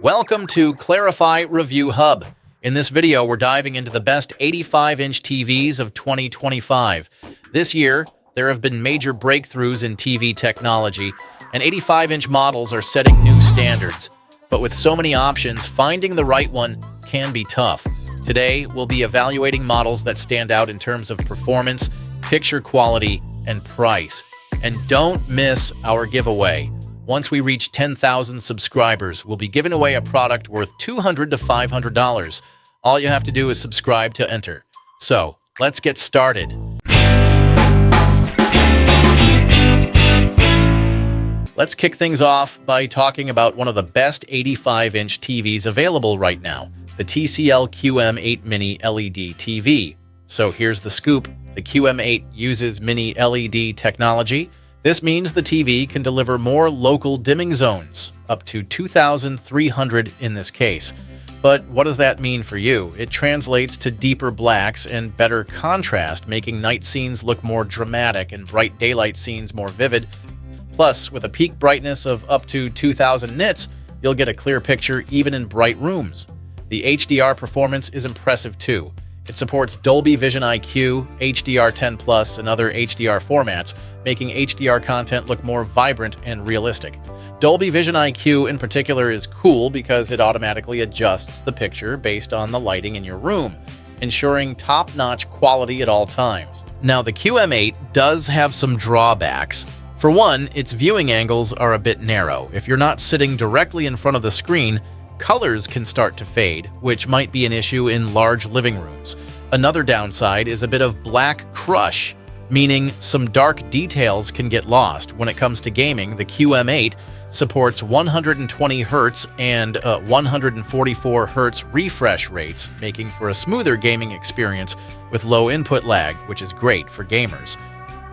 Welcome to Clarify Review Hub. In this video, we're diving into the best 85-inch TVs of 2025. This year, there have been major breakthroughs in TV technology, and 85-inch models are setting new standards. But with so many options, finding the right one can be tough. Today, we'll be evaluating models that stand out in terms of performance, picture quality, and price. And don't miss our giveaway. Once we reach 10,000 subscribers, we'll be giving away a product worth $200 to $500. All you have to do is subscribe to enter. So, let's get started. Let's kick things off by talking about one of the best 85-inch TVs available right now, the TCL QM8 Mini LED TV. So here's the scoop. The QM8 uses Mini LED technology. This means the TV can deliver more local dimming zones, up to 2,300 in this case. But what does that mean for you? It translates to deeper blacks and better contrast, making night scenes look more dramatic and bright daylight scenes more vivid. Plus, with a peak brightness of up to 2,000 nits, you'll get a clear picture even in bright rooms. The HDR performance is impressive too. It supports Dolby Vision IQ, HDR10+, and other HDR formats, making HDR content look more vibrant and realistic. Dolby Vision IQ in particular is cool because it automatically adjusts the picture based on the lighting in your room, ensuring top-notch quality at all times. Now, the QM8 does have some drawbacks. For one, its viewing angles are a bit narrow. If you're not sitting directly in front of the screen, colors can start to fade, which might be an issue in large living rooms. Another downside is a bit of black crush, meaning some dark details can get lost. When it comes to gaming, the QM8 supports 120 Hz and 144 Hz refresh rates, making for a smoother gaming experience with low input lag, which is great for gamers.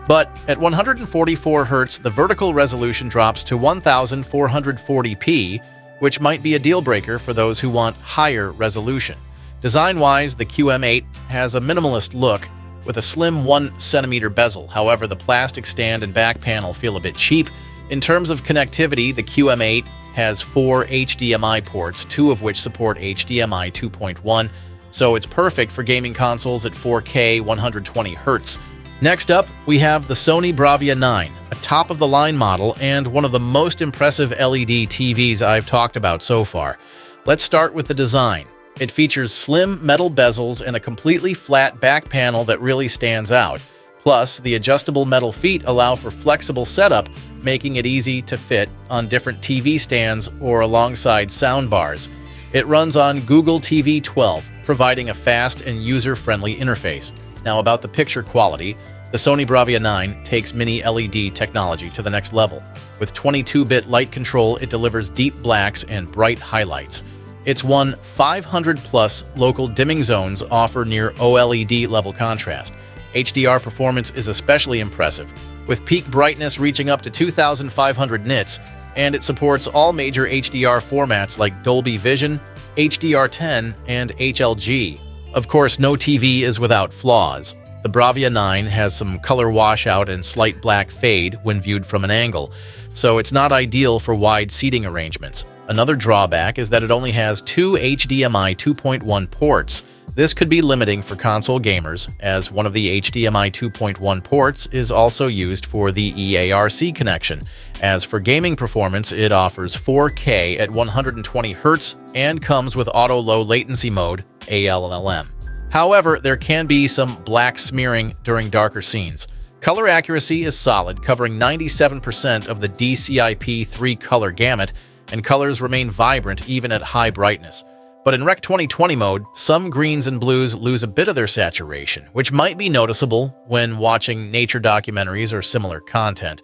But at 144 Hz, the vertical resolution drops to 1440p, which might be a deal breaker for those who want higher resolution. Design-wise, the QM8 has a minimalist look with a slim 1 centimeter bezel. However, the plastic stand and back panel feel a bit cheap. In terms of connectivity, the QM8 has 4 HDMI ports, 2 of which support HDMI 2.1, so it's perfect for gaming consoles at 4K 120 Hz. Next up, we have the Sony Bravia 9, a top-of-the-line model and one of the most impressive LED TVs I've talked about so far. Let's start with the design. It features slim metal bezels and a completely flat back panel that really stands out. Plus, the adjustable metal feet allow for flexible setup, making it easy to fit on different TV stands or alongside soundbars. It runs on Google TV 12, providing a fast and user-friendly interface. Now, about the picture quality, the Sony Bravia 9 takes Mini LED technology to the next level. With 22-bit light control, it delivers deep blacks and bright highlights. Its 500-plus local dimming zones offer near OLED level contrast. HDR performance is especially impressive, with peak brightness reaching up to 2,500 nits, and it supports all major HDR formats like Dolby Vision, HDR10, and HLG. Of course, no TV is without flaws. The Bravia 9 has some color washout and slight black fade when viewed from an angle, so it's not ideal for wide seating arrangements. Another drawback is that it only has 2 HDMI 2.1 ports. This could be limiting for console gamers, as one of the HDMI 2.1 ports is also used for the EARC connection. As for gaming performance, it offers 4K at 120 Hz and comes with auto low latency mode, ALLM. However, there can be some black smearing during darker scenes. Color accuracy is solid, covering 97% of the DCI-P 3-color gamut, and colors remain vibrant even at high brightness. But in Rec 2020 mode, some greens and blues lose a bit of their saturation, which might be noticeable when watching nature documentaries or similar content.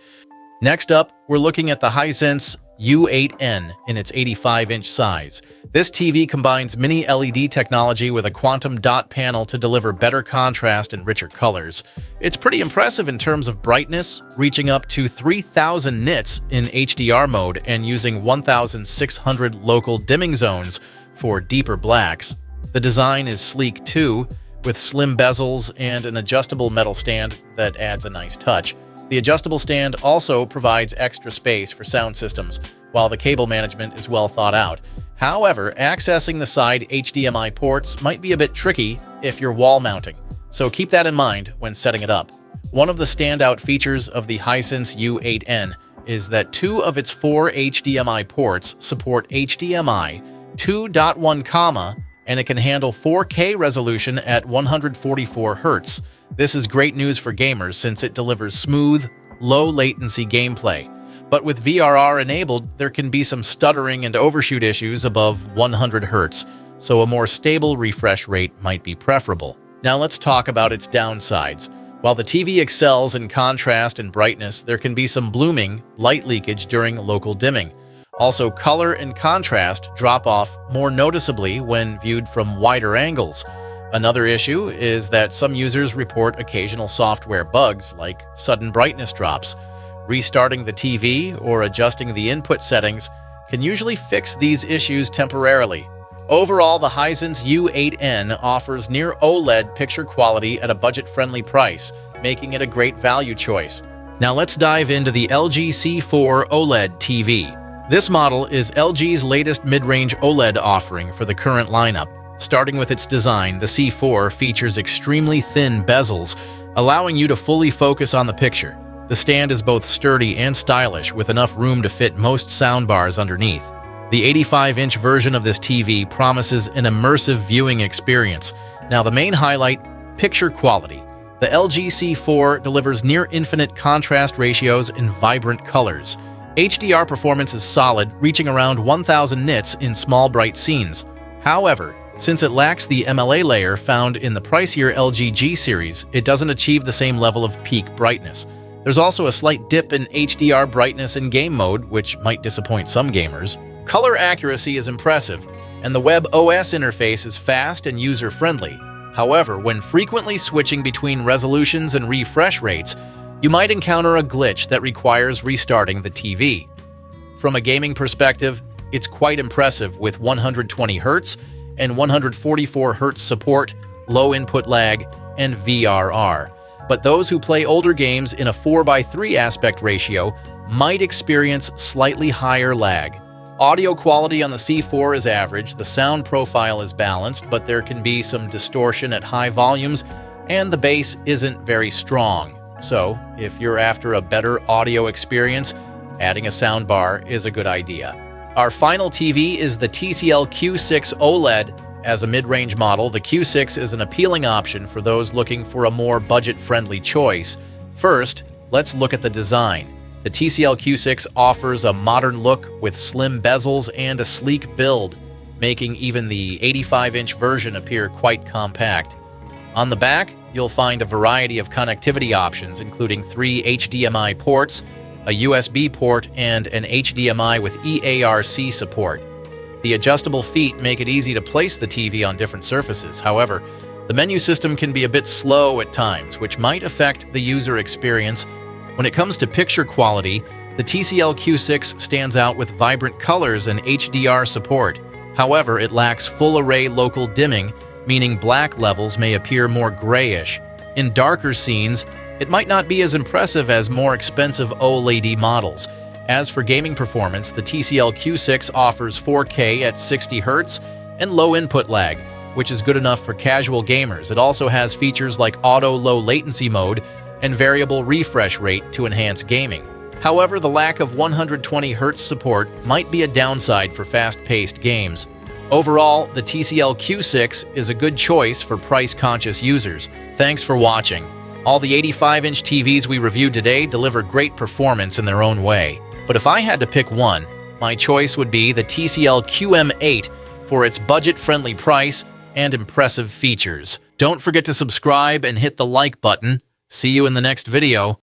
Next up, we're looking at the Hisense U8N in its 85-inch size. This TV combines Mini LED technology with a quantum dot panel to deliver better contrast and richer colors. It's pretty impressive in terms of brightness, reaching up to 3,000 nits in HDR mode and using 1,600 local dimming zones for deeper blacks. The design is sleek too, with slim bezels and an adjustable metal stand that adds a nice touch. The adjustable stand also provides extra space for sound systems, while the cable management is well thought out. However, accessing the side HDMI ports might be a bit tricky if you're wall mounting, so keep that in mind when setting it up. One of the standout features of the Hisense U8N is that 2 of its 4 HDMI ports support HDMI 2.1, and it can handle 4K resolution at 144 Hz. This is great news for gamers since it delivers smooth, low-latency gameplay. But with VRR enabled, there can be some stuttering and overshoot issues above 100 Hz, so a more stable refresh rate might be preferable. Now let's talk about its downsides. While the TV excels in contrast and brightness, there can be some blooming, light leakage during local dimming. Also, color and contrast drop off more noticeably when viewed from wider angles. Another issue is that some users report occasional software bugs like sudden brightness drops. Restarting the TV or adjusting the input settings can usually fix these issues temporarily. Overall, the Hisense U8N offers near OLED picture quality at a budget-friendly price, making it a great value choice. Now let's dive into the LG C4 OLED TV. This model is LG's latest mid-range OLED offering for the current lineup. Starting with its design, the C4 features extremely thin bezels, allowing you to fully focus on the picture. The stand is both sturdy and stylish, with enough room to fit most soundbars underneath. The 85-inch version of this TV promises an immersive viewing experience. Now the main highlight, picture quality. The LG C4 delivers near-infinite contrast ratios and vibrant colors. HDR performance is solid, reaching around 1000 nits in small bright scenes. However, since it lacks the MLA layer found in the pricier LG G series, it doesn't achieve the same level of peak brightness. There's also a slight dip in HDR brightness in game mode, which might disappoint some gamers. Color accuracy is impressive, and the web OS interface is fast and user-friendly. However, when frequently switching between resolutions and refresh rates, you might encounter a glitch that requires restarting the TV. From a gaming perspective, it's quite impressive with 120 Hz and 144 Hz support, low input lag, and VRR. But those who play older games in a 4:3 aspect ratio might experience slightly higher lag. Audio quality on the C4 is average, the sound profile is balanced, but there can be some distortion at high volumes, and the bass isn't very strong. So, if you're after a better audio experience, adding a soundbar is a good idea. Our final TV is the TCL Q6 OLED. As a mid-range model, the Q6 is an appealing option for those looking for a more budget-friendly choice. First, let's look at the design. The TCL Q6 offers a modern look with slim bezels and a sleek build, making even the 85-inch version appear quite compact. On the back, you'll find a variety of connectivity options, including 3 HDMI ports, a USB port, and an HDMI with EARC support. The adjustable feet make it easy to place the TV on different surfaces. However, the menu system can be a bit slow at times, which might affect the user experience. When it comes to picture quality, the TCL Q6 stands out with vibrant colors and HDR support. However, it lacks full-array local dimming, meaning black levels may appear more grayish. In darker scenes, it might not be as impressive as more expensive OLED models. As for gaming performance, the TCL Q6 offers 4K at 60 Hz and low input lag, which is good enough for casual gamers. It also has features like auto low latency mode and variable refresh rate to enhance gaming. However, the lack of 120 Hz support might be a downside for fast-paced games. Overall, the TCL Q6 is a good choice for price-conscious users. Thanks for watching. All the 85-inch TVs we reviewed today deliver great performance in their own way. But if I had to pick one, my choice would be the TCL QM8 for its budget-friendly price and impressive features. Don't forget to subscribe and hit the like button. See you in the next video.